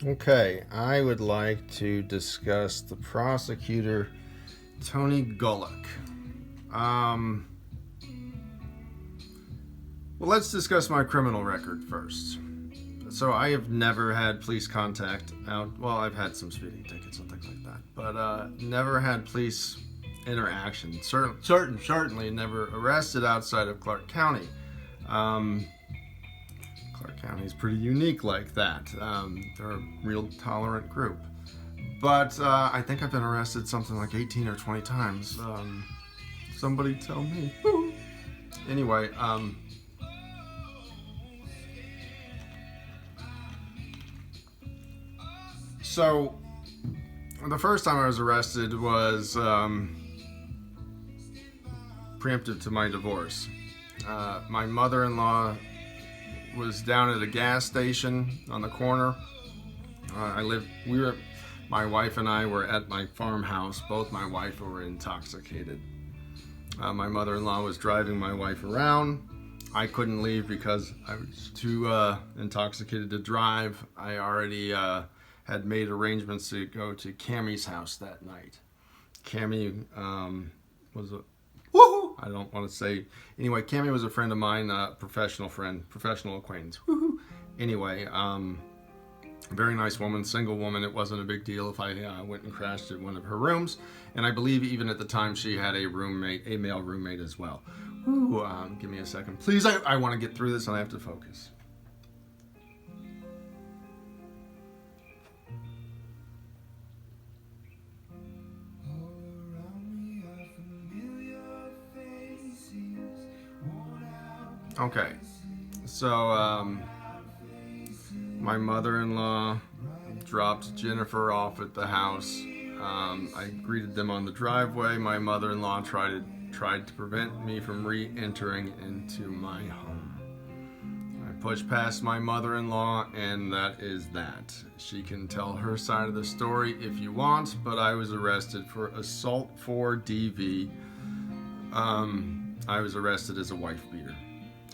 Okay, I would like to discuss the prosecutor, Tony Gulick. Um, well, let's discuss my criminal record first. So I have never had police contact out. Well, I've had some speeding tickets and things like that, but never had police interaction. Certainly never arrested outside of Clark County. Um, Clark County is pretty unique like that. They're a real tolerant group. But I think I've been arrested something like 18 or 20 times. Somebody tell me. Anyway, so the first time I was arrested was preemptive to my divorce. My mother-in-law was down at a gas station on the corner. My wife and I were at my farmhouse. Both my wife were intoxicated. My mother-in-law was driving my wife around. I couldn't leave because I was too intoxicated to drive. I already had made arrangements to go to Cammie's house that night. Cammie was a woohoo. I don't want to say. Anyway, Cammie was a friend of mine, professional acquaintance. Woohoo. Anyway, very nice woman, single woman. It wasn't a big deal if I went and crashed at one of her rooms. And I believe even at the time she had a male roommate as well. Ooh, give me a second, please. I want to get through this and I have to focus. Okay, so my mother-in-law dropped Jennifer off at the house. I greeted them on the driveway. My mother-in-law tried to prevent me from re-entering into my home. I pushed past my mother-in-law, and that is that. She can tell her side of the story if you want, but I was arrested for assault for DV. I was arrested as a wife beater.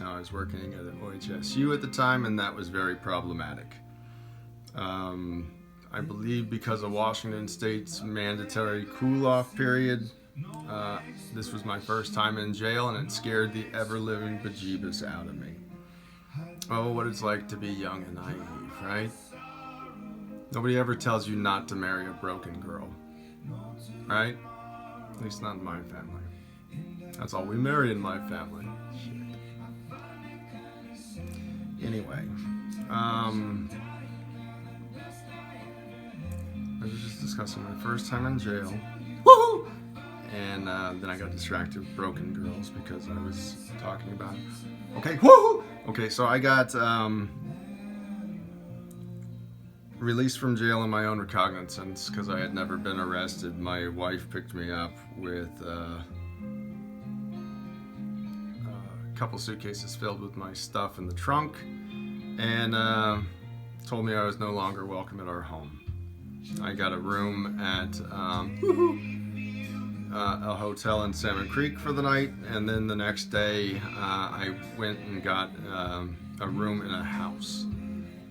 I was working at OHSU at the time, and that was very problematic. I believe because of Washington State's mandatory cool-off period, this was my first time in jail, and it scared the ever-living bejeebus out of me. Oh, what it's like to be young and naive, right? Nobody ever tells you not to marry a broken girl, right? At least not in my family. That's all we marry in my family. Shit. Anyway, I was just discussing my first time in jail. Woohoo! And then I got distracted with broken girls because I was talking about. Okay, woohoo! Okay, so I got released from jail in my own recognizance because I had never been arrested. My wife picked me up with a couple suitcases filled with my stuff in the trunk, and told me I was no longer welcome at our home. I got a room at a hotel in Salmon Creek for the night, and then the next day I went and got a room in a house.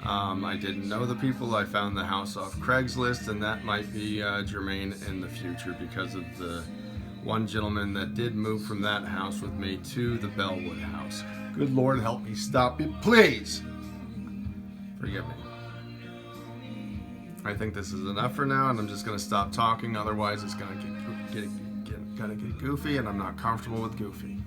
I didn't know the people. I found the house off Craigslist, and that might be germane in the future because of the one gentleman that did move from that house with me to the Bellwood house. Good Lord, help me stop it, please. Forgive me. I think this is enough for now, and I'm just gonna stop talking. Otherwise, it's gonna get goofy, and I'm not comfortable with goofy.